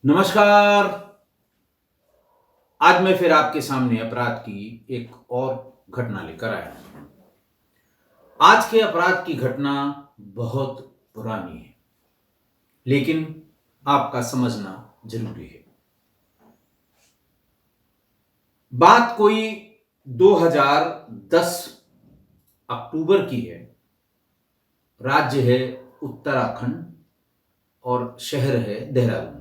नमस्कार। आज मैं फिर आपके सामने अपराध की एक और घटना लेकर आया हूं। आज के अपराध की घटना बहुत पुरानी है, लेकिन आपका समझना जरूरी है। बात कोई 2010 अक्टूबर की है। राज्य है उत्तराखंड और शहर है देहरादून।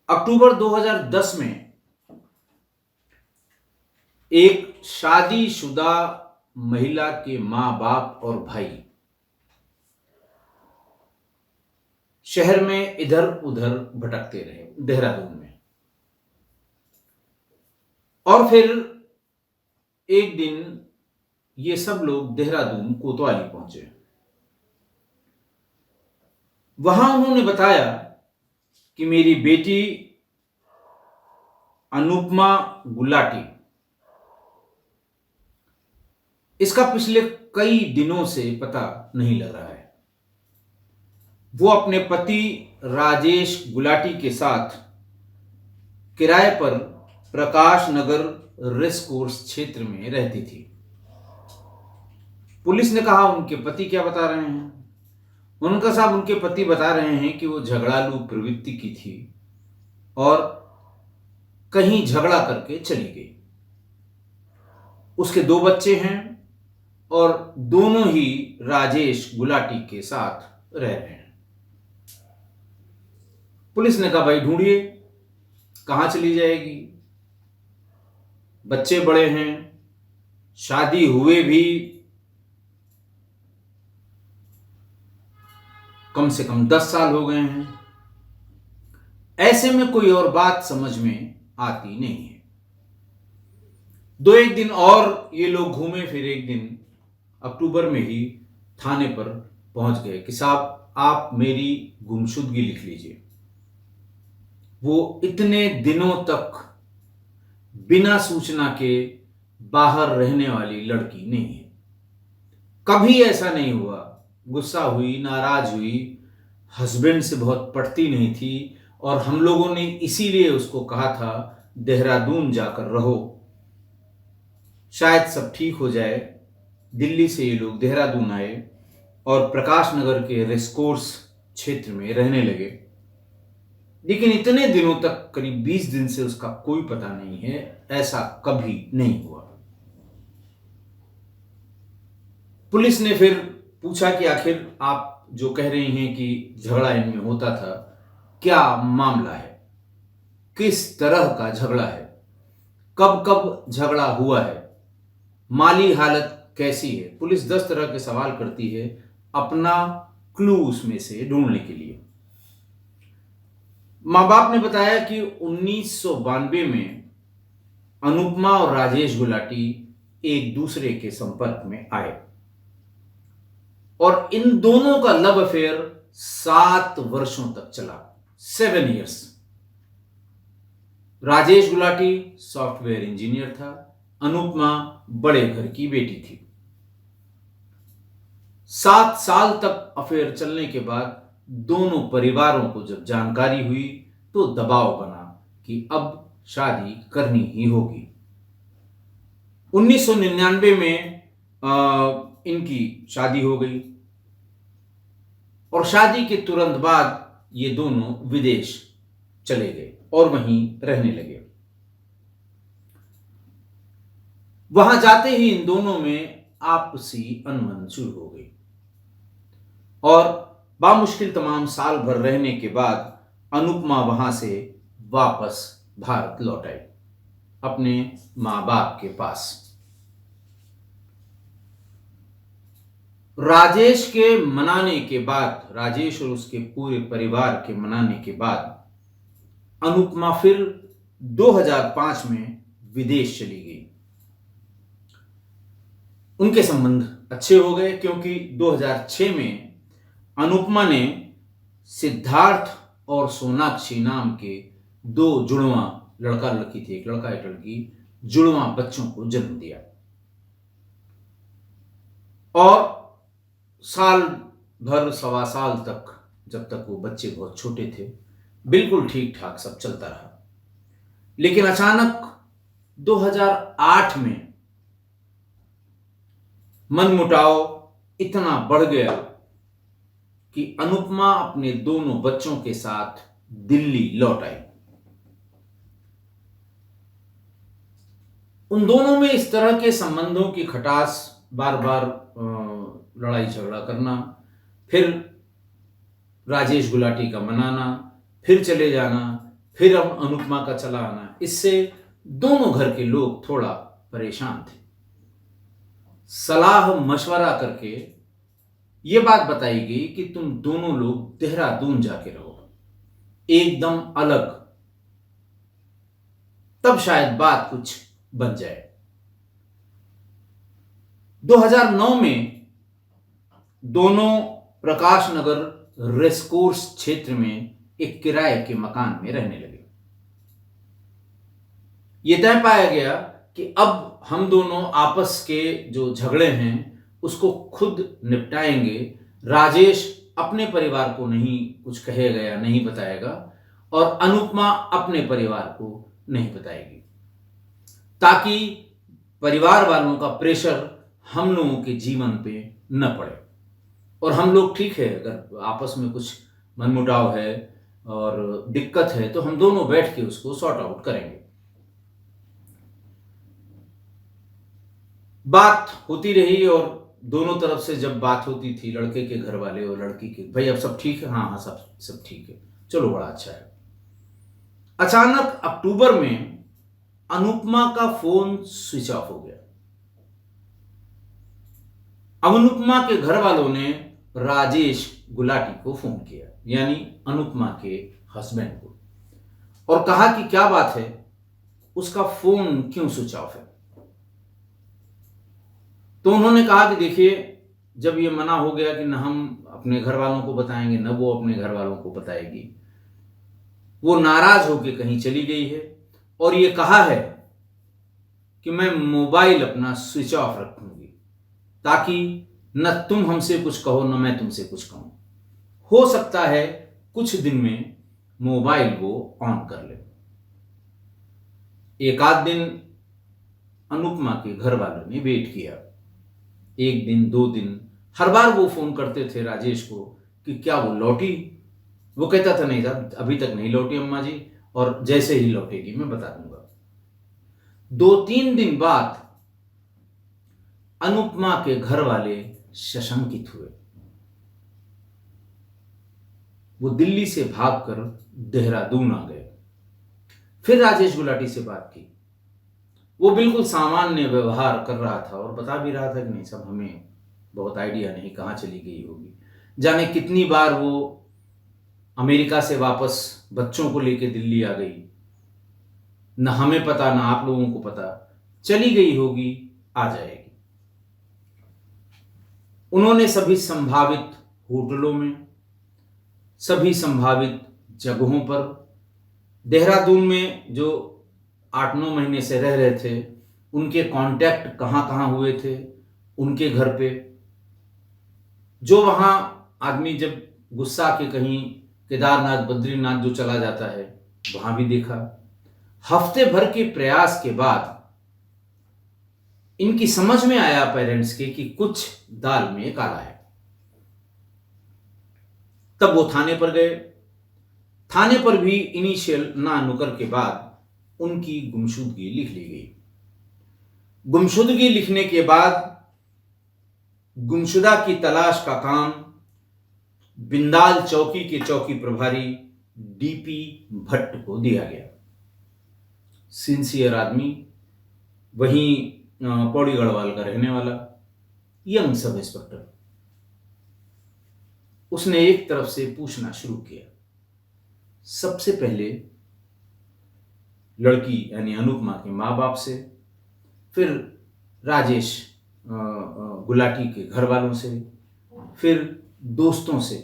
अक्टूबर 2010 में एक शादीशुदा महिला के मां बाप और भाई शहर में इधर उधर भटकते रहे देहरादून में। और फिर एक दिन ये सब लोग देहरादून कोतवाली पहुंचे। वहां उन्होंने बताया कि मेरी बेटी अनुपमा गुलाटी, इसका पिछले कई दिनों से पता नहीं लग रहा है। वो अपने पति राजेश गुलाटी के साथ किराए पर प्रकाश नगर रेस कोर्स क्षेत्र में रहती थी। पुलिस ने कहा उनके पति क्या बता रहे हैं। उनका साहब उनके पति बता रहे हैं कि वो झगड़ालू प्रवृत्ति की थी और कहीं झगड़ा करके चली गई। उसके 2 बच्चे हैं और दोनों ही राजेश गुलाटी के साथ रह रहे हैं। पुलिस ने कहा भाई ढूंढिए, कहां चली जाएगी। बच्चे बड़े हैं, शादी हुए भी कम से कम 10 साल हो गए हैं। ऐसे में कोई और बात समझ में आती नहीं है। 2-1 दिन और ये लोग घूमे, फिर एक दिन अक्टूबर में ही थाने पर पहुंच गए कि साहब आप मेरी गुमशुदगी लिख लीजिए। वो इतने दिनों तक बिना सूचना के बाहर रहने वाली लड़की नहीं है। कभी ऐसा नहीं हुआ, गुस्सा हुई, नाराज हुई, हस्बैंड से बहुत पटती नहीं थी और हम लोगों ने इसीलिए उसको कहा था देहरादून जाकर रहो, शायद सब ठीक हो जाए। दिल्ली से ये लोग देहरादून आए और प्रकाश नगर के रेसकोर्स क्षेत्र में रहने लगे। लेकिन इतने दिनों तक, करीब 20 दिन से उसका कोई पता नहीं है। ऐसा कभी नहीं हुआ। पुलिस ने फिर पूछा कि आखिर आप जो कह रही हैं कि झगड़ा इनमें होता था, क्या मामला है, किस तरह का झगड़ा है, कब कब झगड़ा हुआ है, माली हालत कैसी है। पुलिस 10 तरह के सवाल करती है अपना क्लू उसमें से ढूंढने के लिए। मां बाप ने बताया कि 1992 में अनुपमा और राजेश गुलाटी एक दूसरे के संपर्क में आए और इन दोनों का लव अफेयर 7 वर्षों तक चला। 7 years. Rajesh Gulati software engineer था, अनुपमा बड़े घर की बेटी थी। 7 साल तक अफेयर चलने के बाद दोनों परिवारों को जब जानकारी हुई तो दबाव बना कि अब शादी करनी ही होगी। 1999 में इनकी शादी हो गई और शादी के तुरंत बाद ये दोनों विदेश चले गए और वहीं रहने लगे। वहां जाते ही इन दोनों में आपसी अनबन शुरू हो गई और बामुश्किल तमाम साल भर रहने के बाद अनुपमा वहां से वापस भारत लौट आई, अपने मां बाप के पास। राजेश के मनाने के बाद, राजेश और उसके पूरे परिवार के मनाने के बाद अनुपमा फिर 2005 में विदेश चली गई। उनके संबंध अच्छे हो गए क्योंकि 2006 में अनुपमा ने सिद्धार्थ और सोनाक्षी नाम के 2 जुड़वा, लड़का लड़की थे, एक लड़का एक लड़की, जुड़वा बच्चों को जन्म दिया और साल भर, 1.25 साल तक जब तक वो बच्चे बहुत छोटे थे, बिल्कुल ठीक ठाक सब चलता रहा। लेकिन अचानक 2008 में मनमुटाव इतना बढ़ गया कि अनुपमा अपने दोनों बच्चों के साथ दिल्ली लौट आई। उन दोनों में इस तरह के संबंधों की खटास, बार बार लड़ाई झगड़ा करना, फिर राजेश गुलाटी का मनाना, फिर चले जाना, फिर अनुपमा का चला आना, इससे दोनों घर के लोग थोड़ा परेशान थे। सलाह मशवरा करके ये बात बताई गई कि तुम दोनों लोग देहरादून जाके रहो, एकदम अलग, तब शायद बात कुछ बन जाए। 2009 में दोनों प्रकाश नगर रेसकोर्स क्षेत्र में एक किराए के मकान में रहने लगे। यह तय पाया गया कि अब हम दोनों आपस के जो झगड़े हैं उसको खुद निपटाएंगे। राजेश अपने परिवार को नहीं कुछ कहेगा या नहीं बताएगा, और अनुपमा अपने परिवार को नहीं बताएगी, ताकि परिवार वालों का प्रेशर हम लोगों के जीवन पे न पड़े। और हम लोग ठीक है, अगर आपस में कुछ मनमुटाव है और दिक्कत है तो हम दोनों बैठ के उसको सॉर्ट आउट करेंगे। बात होती रही, और दोनों तरफ से जब बात होती थी, लड़के के घर वाले और लड़की के, भाई अब सब ठीक है, हाँ हाँ सब ठीक है, चलो बड़ा अच्छा है। अचानक अक्टूबर में अनुपमा का फोन स्विच ऑफ हो गया। अनुपमा के घर वालों ने राजेश गुलाटी को फोन किया, यानी अनुपमा के हस्बैंड को, और कहा कि क्या बात है, उसका फोन क्यों स्विच ऑफ है। तो उन्होंने कहा कि देखिए, जब ये मना हो गया कि न हम अपने घर वालों को बताएंगे न वो अपने घर वालों को बताएगी, वो नाराज होकर कहीं चली गई है और ये कहा है कि मैं मोबाइल अपना स्विच ऑफ रखूंगी, ताकि न तुम हमसे कुछ कहो न मैं तुमसे कुछ कहूं। हो सकता है कुछ दिन में मोबाइल वो ऑन कर ले। एक आध दिन अनुपमा के घर वालों ने वेट किया, एक दिन, 2 दिन, हर बार वो फोन करते थे राजेश को कि क्या वो लौटी। वो कहता था नहीं साहब, अभी तक नहीं लौटी अम्मा जी, और जैसे ही लौटेगी मैं बता दूंगा। 2-3 दिन बाद अनुपमा के घर वाले शशंकित हुए। वो दिल्ली से भागकर देहरादून आ गए। फिर राजेश गुलाटी से बात की। वो बिल्कुल सामान्य व्यवहार कर रहा था और बता भी रहा था कि नहीं सब हमें बहुत आइडिया नहीं कहाँ चली गई होगी, जाने कितनी बार वो अमेरिका से वापस बच्चों को लेकर दिल्ली आ गई, न हमें पता न आप लोगों को पता, चली गई होगी, आ जाएगी। उन्होंने सभी संभावित होटलों में, सभी संभावित जगहों पर, देहरादून में जो 8-9 महीने से रह रहे थे उनके कांटेक्ट कहाँ कहाँ हुए थे, उनके घर पे, जो वहाँ आदमी जब गुस्सा के कहीं केदारनाथ बद्रीनाथ जो चला जाता है वहाँ भी देखा। हफ्ते भर के प्रयास के बाद इनकी समझ में आया पेरेंट्स के कि कुछ दाल में काला है। तब वो थाने पर गए। थाने पर भी इनिशियल ना नुकर के बाद उनकी गुमशुदगी लिख ली गई। गुमशुदगी लिखने के बाद गुमशुदा की तलाश का काम बिंदाल चौकी के चौकी प्रभारी डीपी भट्ट को दिया गया। सिंसियर आदमी, वहीं पौड़ी गढ़वाल का रहने वाला, यंग सब इंस्पेक्टर। उसने एक तरफ से पूछना शुरू किया। सबसे पहले लड़की यानी अनुपमा के माँ बाप से, फिर राजेश गुलाटी के घर वालों से, फिर दोस्तों से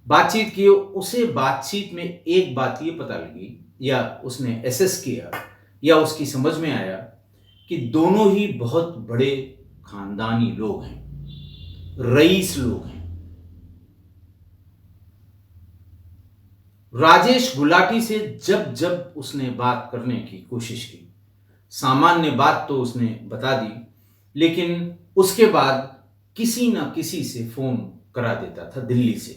बातचीत की। उसे बातचीत में एक बात ये पता लगी, या उसने एसेस किया, या उसकी समझ में आया कि दोनों ही बहुत बड़े खानदानी लोग हैं। रईस लोग हैं। राजेश गुलाटी से जब जब उसने बात करने की कोशिश की, सामान्य बात तो उसने बता दी, लेकिन उसके बाद किसी न किसी से फोन करा देता था दिल्ली से।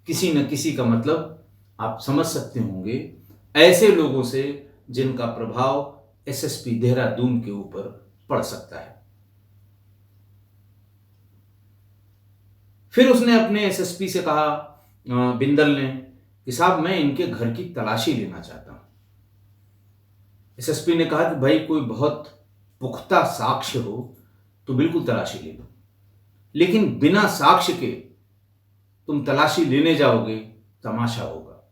किसी न किसी का मतलब आप समझ सकते होंगे, ऐसे लोगों से जिनका प्रभाव एसएसपी देहरादून के ऊपर पड़ सकता है। फिर उसने अपने एसएसपी से कहा, बिंदल ने, कि साहब मैं इनके घर की तलाशी लेना चाहता हूं। एसएसपी ने कहा कि भाई कोई बहुत पुख्ता साक्ष्य हो तो बिल्कुल तलाशी ले लो, लेकिन बिना साक्ष्य के तुम तलाशी लेने जाओगे, तमाशा होगा।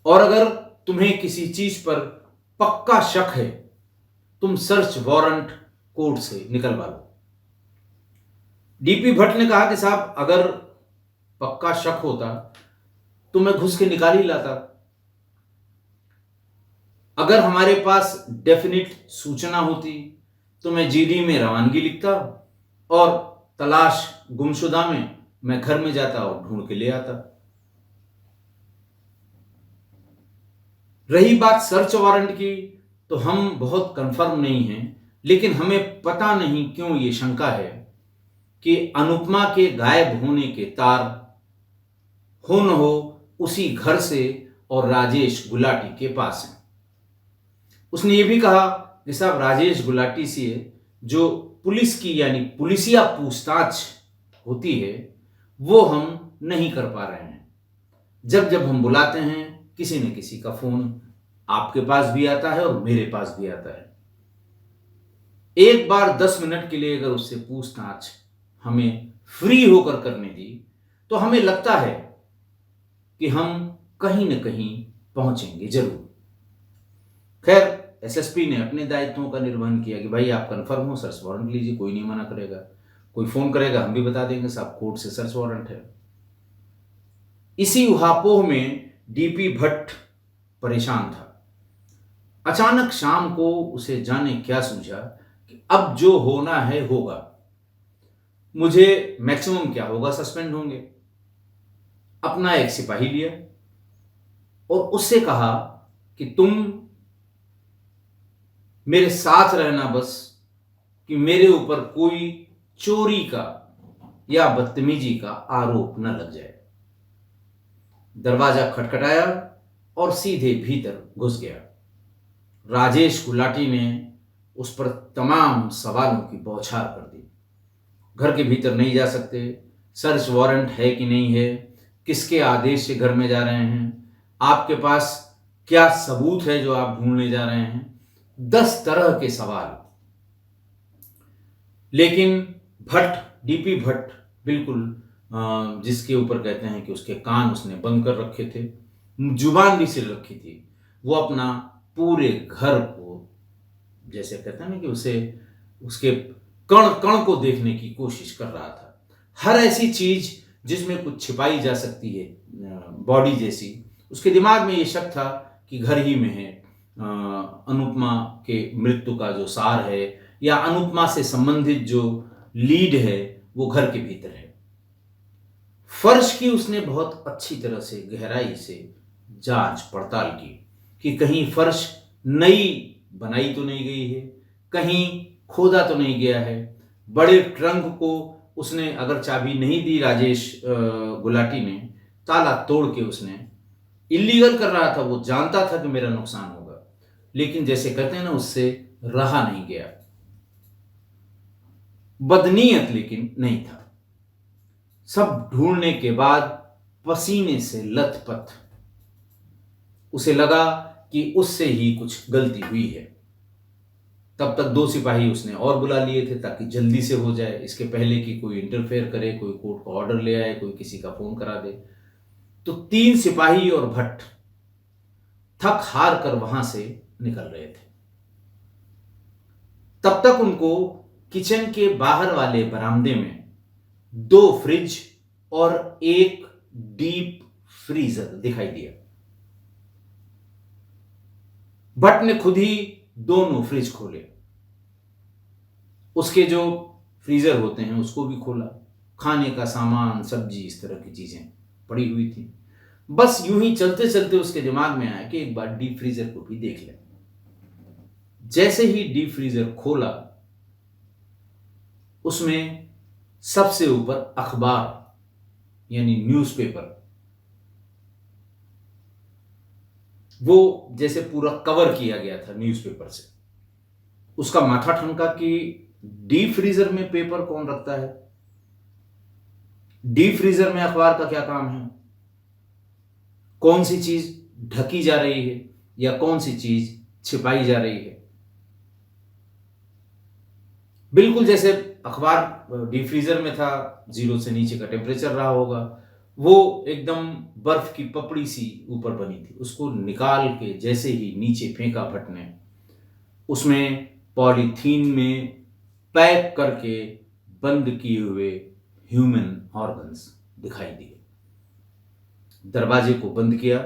और अगर तुम्हें किसी चीज पर पक्का शक है, तुम सर्च वारंट कोर्ट से निकलवा लो। डीपी भट्ट ने कहा कि साहब अगर पक्का शक होता तो मैं घुस के निकाल ही लाता। अगर हमारे पास डेफिनिट सूचना होती तो मैं जीडी में रवानगी लिखता और तलाश गुमशुदा में मैं घर में जाता और ढूंढ के ले आता। रही बात सर्च वारंट की, तो हम बहुत कंफर्म नहीं हैं, लेकिन हमें पता नहीं क्यों ये शंका है कि अनुपमा के गायब होने के तार हो न हो उसी घर से और राजेश गुलाटी के पास हैं। उसने ये भी कहा कि साहब राजेश गुलाटी से जो पुलिस की यानी पुलिसिया पूछताछ होती है वो हम नहीं कर पा रहे हैं। जब जब हम बुलाते हैं किसी न किसी का फोन आपके पास भी आता है और मेरे पास भी आता है। एक बार 10 मिनट के लिए अगर उससे पूछताछ हमें फ्री होकर करने दी तो हमें लगता है कि हम कहीं न कहीं पहुंचेंगे जरूर। खैर, एसएसपी ने अपने दायित्वों का निर्वहन किया कि भाई आप कंफर्म हो, सर्च वारंट लीजिए, कोई नहीं मना करेगा। कोई फोन करेगा हम भी बता देंगे साहब कोर्ट से सर्च वारंट है। इसी उहापोह में डीपी भट्ट परेशान था। अचानक शाम को उसे जाने क्या सूझा कि अब जो होना है होगा, मुझे मैक्सिमम क्या होगा सस्पेंड होंगे। अपना एक सिपाही लिया और उससे कहा कि तुम मेरे साथ रहना, बस कि मेरे ऊपर कोई चोरी का या बदतमीजी का आरोप न लग जाए। दरवाजा खटखटाया और सीधे भीतर घुस गया। राजेश गुलाटी ने उस पर तमाम सवालों की बौछार कर दी। घर के भीतर नहीं जा सकते, सर्च वारंट है कि नहीं है, किसके आदेश से घर में जा रहे हैं, आपके पास क्या सबूत है जो आप ढूंढने जा रहे हैं, 10 तरह के सवाल। लेकिन भट्ट, डीपी भट्ट, बिल्कुल जिसके ऊपर कहते हैं कि उसके कान उसने बंद कर रखे थे, जुबान भी सिल रखी थी, वो अपना पूरे घर को, जैसे कहते हैं ना कि उसे उसके कण कण को देखने की कोशिश कर रहा था। हर ऐसी चीज जिसमें कुछ छिपाई जा सकती है, बॉडी जैसी, उसके दिमाग में ये शक था कि घर ही में है, अनुपमा के मृत्यु का जो सार है या अनुपमा से संबंधित जो लीड है वो घर के भीतर है। फर्श की उसने बहुत अच्छी तरह से गहराई से जांच पड़ताल की कि कहीं फर्श नई बनाई तो नहीं गई है, कहीं खोदा तो नहीं गया है। बड़े ट्रंक को उसने अगर चाबी नहीं दी राजेश गुलाटी ने, ताला तोड़ के उसने इलीगल कर रहा था। वो जानता था कि मेरा नुकसान होगा, लेकिन जैसे कहते हैं ना, उससे रहा नहीं गया। बदनीयत लेकिन नहीं था। सब ढूंढने के बाद पसीने से लथपथ उसे लगा कि उससे ही कुछ गलती हुई है। तब तक 2 सिपाही उसने और बुला लिए थे ताकि जल्दी से हो जाए, इसके पहले कि कोई इंटरफेयर करे, कोई कोर्ट का ऑर्डर ले आए, कोई किसी का फोन करा दे। तो 3 सिपाही और भट्ट थक हार कर वहां से निकल रहे थे। तब तक उनको किचन के बाहर वाले बरामदे में 2 फ्रिज और 1 डीप फ्रीजर दिखाई दिया। भट्ट ने खुद ही दोनों फ्रिज खोले। उसके जो फ्रीज़र होते हैं उसको भी खोला, खाने का सामान, सब्जी, इस तरह की चीज़ें पड़ी हुई थी। बस यूं ही चलते चलते उसके दिमाग में आया कि एक बार डीप फ्रीज़र को भी देख लें। जैसे ही डीप फ्रीज़र खोला, उसमें सबसे ऊपर अखबार यानी न्यूज़पेपर, वो जैसे पूरा कवर किया गया था न्यूज़पेपर से। उसका माथा ठनका कि डीप फ्रीजर में पेपर कौन रखता है, डीप फ्रीजर में अखबार का क्या काम है, कौन सी चीज ढकी जा रही है या कौन सी चीज छिपाई जा रही है। बिल्कुल जैसे अखबार डीप फ्रीजर में था, 0 से नीचे का टेम्परेचर रहा होगा, वो एकदम बर्फ की पपड़ी सी ऊपर बनी थी। उसको निकाल के जैसे ही नीचे फेंका भट्ट ने, उसमें पॉलीथीन में पैक करके बंद किए हुए ह्यूमन ऑर्गन्स दिखाई दिए। दरवाजे को बंद किया,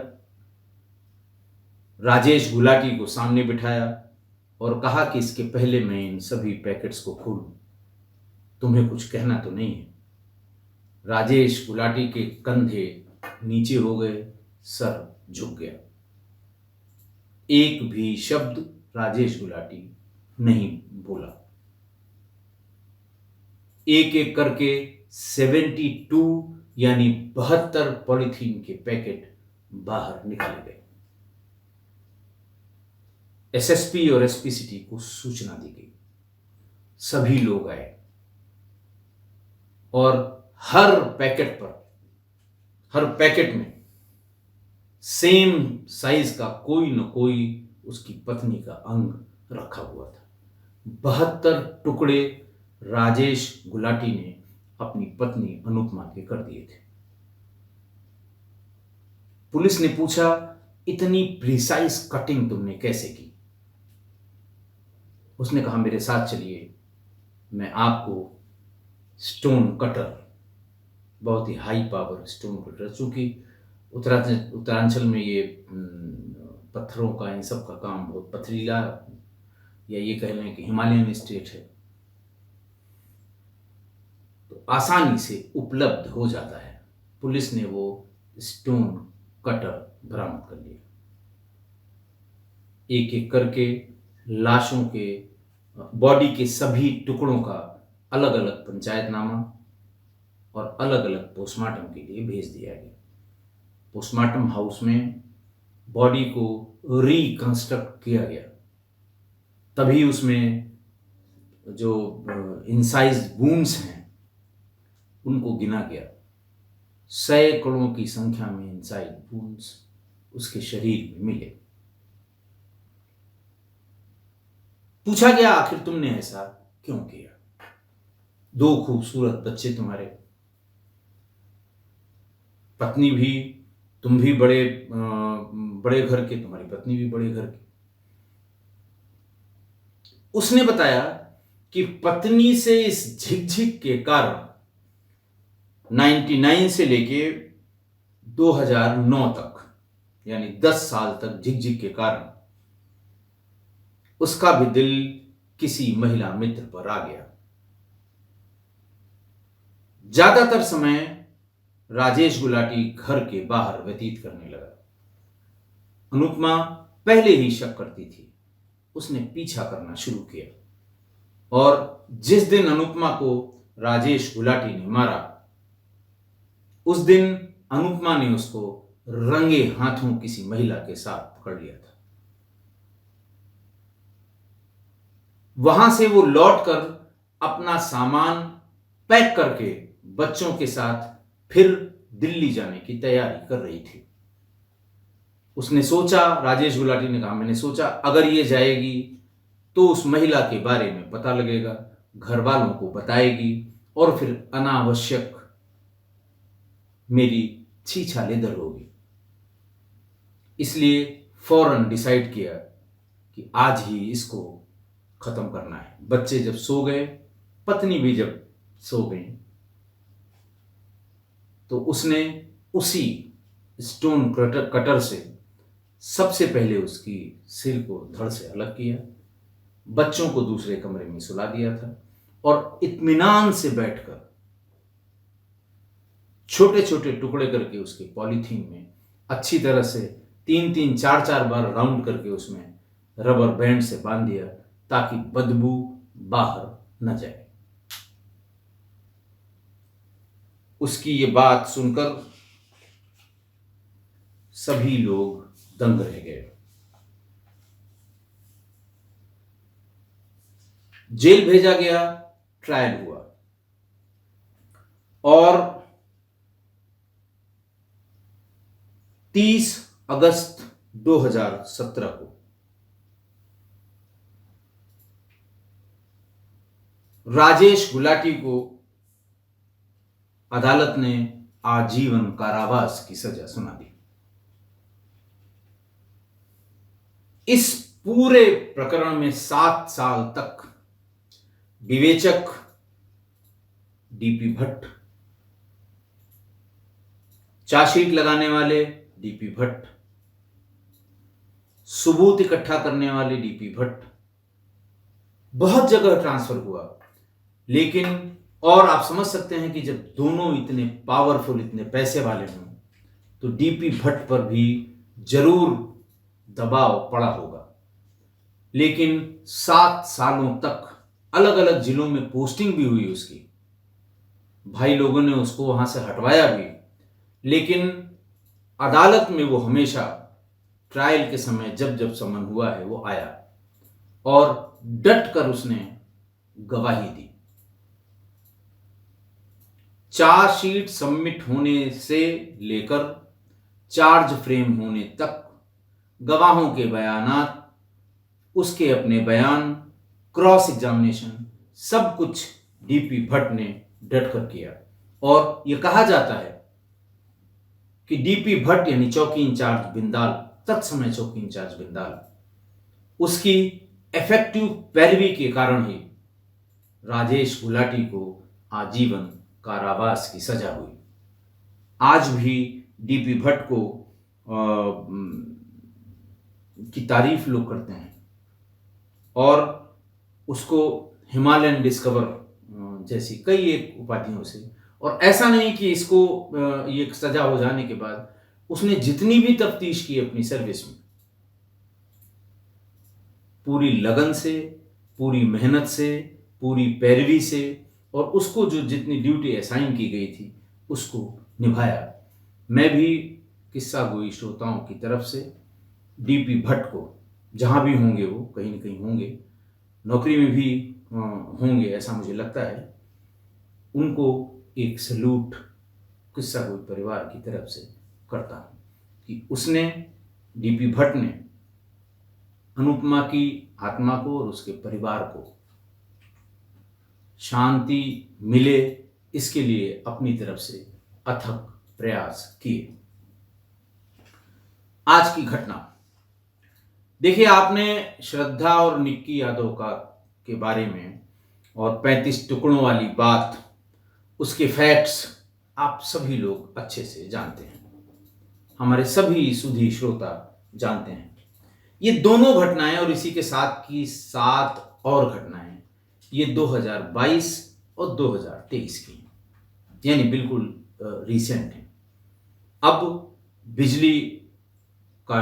राजेश गुलाटी को सामने बिठाया और कहा कि इसके पहले मैं इन सभी पैकेट्स को खोलूं, तुम्हें कुछ कहना तो नहीं है। राजेश गुलाटी के कंधे नीचे हो गए, सर झुक गया। एक भी शब्द राजेश गुलाटी नहीं बोला। एक एक करके 72 यानी 72 पॉलीथीन के पैकेट बाहर निकाले गए। एसएसपी और एसपी सिटी को सूचना दी गई। सभी लोग आए और हर पैकेट में सेम साइज का कोई न कोई उसकी पत्नी का अंग रखा हुआ था। 72 टुकड़े राजेश गुलाटी ने अपनी पत्नी अनुपमा के कर दिए थे। पुलिस ने पूछा, इतनी प्रिसाइज कटिंग तुमने कैसे की? उसने कहा, मेरे साथ चलिए, मैं आपको स्टोन कटर, बहुत ही हाई पावर स्टोन कटर, चूंकि उत्तरांचल में ये पत्थरों का, इन सब का काम बहुत पथरीला, या ये कह लें कि हिमालयन स्टेट है, तो आसानी से उपलब्ध हो जाता है। पुलिस ने वो स्टोन कटर बरामद कर लिया। एक एक करके लाशों के, बॉडी के सभी टुकड़ों का अलग अलग पंचायतनामा और अलग अलग पोस्टमार्टम के लिए भेज दिया गया। पोस्टमार्टम हाउस में बॉडी को रिकंस्ट्रक्ट किया गया। तभी उसमें जो इंसाइज्ड वुंड्स हैं उनको गिना गया। सैकड़ों की संख्या में इंसाइज्ड वुंड्स उसके शरीर में मिले। पूछा गया, आखिर तुमने ऐसा क्यों किया? 2 खूबसूरत बच्चे तुम्हारे, पत्नी भी, तुम भी बड़े घर के, तुम्हारी पत्नी भी बड़े घर की। उसने बताया कि पत्नी से इस झिकझिक के कारण 99 से लेके 2009 तक, यानी 10 साल तक झिकझिक के कारण उसका भी दिल किसी महिला मित्र पर आ गया। ज्यादातर समय राजेश गुलाटी घर के बाहर व्यतीत करने लगा। अनुपमा पहले ही शक करती थी। उसने पीछा करना शुरू किया और जिस दिन अनुपमा को राजेश गुलाटी ने मारा, उस दिन अनुपमा ने उसको रंगे हाथों किसी महिला के साथ पकड़ लिया था। वहां से वो लौटकर अपना सामान पैक करके बच्चों के साथ फिर दिल्ली जाने की तैयारी कर रही थी। उसने सोचा, राजेश गुलाटी ने कहा, मैंने सोचा अगर ये जाएगी तो उस महिला के बारे में पता लगेगा, घर वालों को बताएगी और फिर अनावश्यक मेरी छीछालेदर होगी। इसलिए फौरन डिसाइड किया कि आज ही इसको खत्म करना है। बच्चे जब सो गए, पत्नी भी जब सो गई, तो उसने उसी स्टोन कटर से सबसे पहले उसकी सिर को धड़ से अलग किया, बच्चों को दूसरे कमरे में सुला दिया था और इत्मीनान से बैठकर छोटे छोटे टुकड़े करके उसके पॉलीथीन में अच्छी तरह से 3-3 4-4 बार राउंड करके उसमें रबर बैंड से बांध दिया ताकि बदबू बाहर न जाए। उसकी ये बात सुनकर सभी लोग दंग रह गए। जेल भेजा गया, ट्रायल हुआ और 30 अगस्त 2017 को राजेश गुलाटी को अदालत ने आजीवन कारावास की सजा सुना दी। इस पूरे प्रकरण में 7 साल तक विवेचक डीपी भट्ट, चार्जशीट लगाने वाले डीपी भट्ट, सबूत इकट्ठा करने वाले डीपी भट्ट, बहुत जगह ट्रांसफर हुआ। लेकिन और आप समझ सकते हैं कि जब दोनों इतने पावरफुल, इतने पैसे वाले हों तो डीपी भट्ट पर भी जरूर दबाव पड़ा होगा। लेकिन 7 सालों तक अलग अलग जिलों में पोस्टिंग भी हुई उसकी, भाई लोगों ने उसको वहां से हटवाया भी, लेकिन अदालत में वो हमेशा ट्रायल के समय जब जब समन हुआ है वो आया और डट कर उसने गवाही दी। चार्जशीट सबमिट होने से लेकर चार्ज फ्रेम होने तक गवाहों के बयानात, उसके अपने बयान, क्रॉस एग्जामिनेशन, सब कुछ डीपी भट्ट ने डट कर किया। और यह कहा जाता है कि डीपी भट्ट यानी चौकी इंचार्ज बिंदाल, तत्समय चौकी इंचार्ज बिंदाल, उसकी इफेक्टिव पैरवी के कारण ही राजेश गुलाटी को आजीवन कारावास की सजा हुई। आज भी डीपी भट्ट को की तारीफ लोग करते हैं और उसको हिमालयन डिस्कवर जैसी कई एक उपाधियों से। और ऐसा नहीं कि इसको ये सजा हो जाने के बाद उसने जितनी भी तफ्तीश की अपनी सर्विस में, पूरी लगन से, पूरी मेहनत से, पूरी पैरवी से, और उसको जो जितनी ड्यूटी असाइन की गई थी उसको निभाया। मैं भी किस्सा गोई श्रोताओं की तरफ से डीपी भट्ट को, जहाँ भी होंगे वो कहीं न कहीं होंगे, नौकरी में भी होंगे ऐसा मुझे लगता है, उनको एक सैल्यूट किस्सा गोई परिवार की तरफ से करता हूँ कि उसने, डीपी भट्ट ने अनुपमा की आत्मा को और उसके परिवार को शांति मिले, इसके लिए अपनी तरफ से अथक प्रयास किए। आज की घटना देखिए, आपने श्रद्धा और निक्की यादव का के बारे में और 35 टुकड़ों वाली बात, उसके फैक्ट्स आप सभी लोग अच्छे से जानते हैं, हमारे सभी सुधी श्रोता जानते हैं। ये दोनों घटनाएं और इसी के साथ की 7 और घटनाएं ये 2022 और 2023 की, यानी बिल्कुल रिसेंट है। अब बिजली का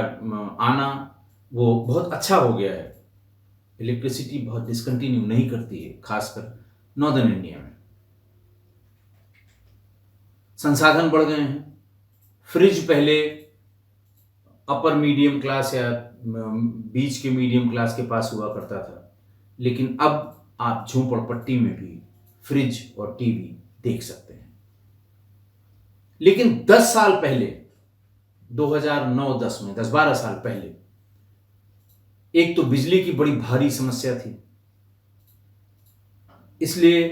आना वो बहुत अच्छा हो गया है, इलेक्ट्रिसिटी बहुत डिसकंटिन्यू नहीं करती है, खासकर नॉर्दर्न इंडिया में। संसाधन बढ़ गए हैं। फ्रिज पहले अपर मीडियम क्लास या बीच के मीडियम क्लास के पास हुआ करता था, लेकिन अब आप झोपड़पट्टी में भी फ्रिज और टीवी देख सकते हैं। लेकिन 10 साल पहले, 2009-10 में, 10-12 साल पहले, एक तो बिजली की बड़ी भारी समस्या थी, इसलिए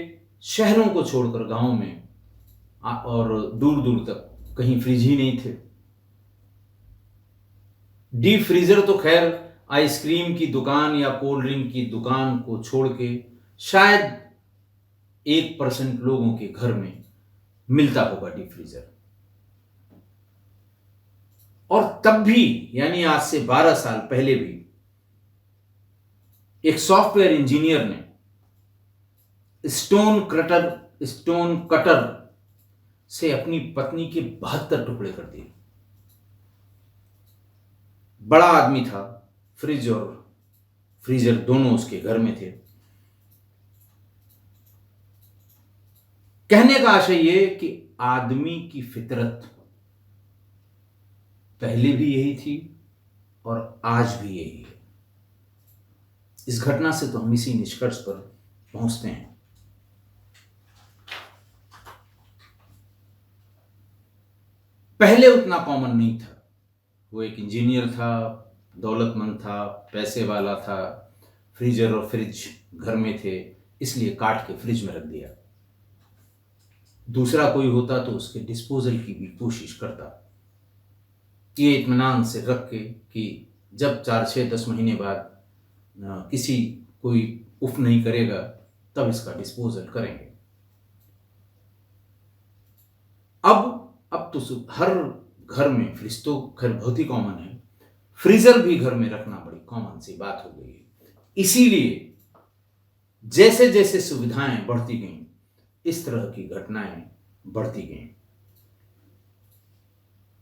शहरों को छोड़कर गांवों में और दूर दूर तक कहीं फ्रिज ही नहीं थे। डीप फ्रीजर तो खैर आइसक्रीम की दुकान या कोल्ड ड्रिंक की दुकान को छोड़ के शायद 1% लोगों के घर में मिलता होगा डीप फ्रीजर। और तब भी, यानी आज से 12 साल पहले भी, एक सॉफ्टवेयर इंजीनियर ने स्टोन कटर से अपनी पत्नी के 72 टुकड़े कर दिए। बड़ा आदमी था, फ्रिज और फ्रीजर दोनों उसके घर में थे। कहने का आशय यह कि आदमी की फितरत पहले भी यही थी और आज भी यही है। इस घटना से तो हम इसी निष्कर्ष पर पहुंचते हैं। पहले उतना कॉमन नहीं था। वो एक इंजीनियर था, दौलतमंद था, पैसे वाला था, फ्रीजर और फ्रिज घर में थे, इसलिए काट के फ्रिज में रख दिया। दूसरा कोई होता तो उसके डिस्पोजल की भी कोशिश करता, ये इत्मीनान से रख के कि जब 4, 6, 10 महीने बाद किसी कोई उफ नहीं करेगा तब इसका डिस्पोजल करेंगे। अब तो हर घर में, फ्रिज तो खैर बहुत ही कॉमन है, फ्रीजर भी घर में रखना बड़ी कॉमन सी बात हो गई है। इसीलिए जैसे जैसे सुविधाएं बढ़ती गईं, इस तरह की घटनाएं बढ़ती गईं।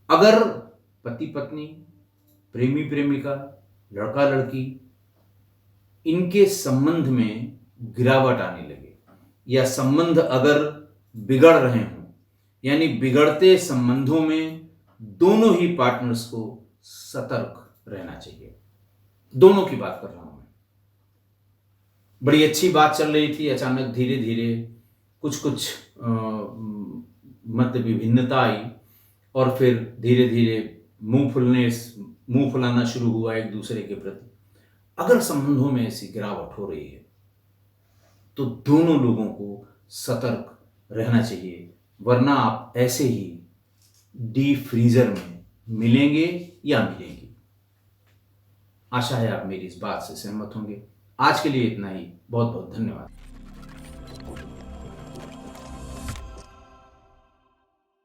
अगर पति पत्नी, प्रेमी प्रेमिका, लड़का लड़की, इनके संबंध में गिरावट आने लगे या संबंध अगर बिगड़ रहे हों, यानी बिगड़ते संबंधों में दोनों ही पार्टनर्स को सतर्क रहना चाहिए। दोनों की बात कर रहा हूं मैं। बड़ी अच्छी बात चल रही थी, अचानक धीरे धीरे कुछ मत विभिन्नता आई और फिर धीरे धीरे मुंह फुलाना शुरू हुआ एक दूसरे के प्रति। अगर संबंधों में ऐसी गिरावट हो रही है तो दोनों लोगों को सतर्क रहना चाहिए, वरना आप ऐसे ही डीप फ्रीजर में मिलेंगे या मिलेंगी। आशा है आप मेरी इस बात से सहमत होंगे। आज के लिए इतना ही। बहुत बहुत धन्यवाद।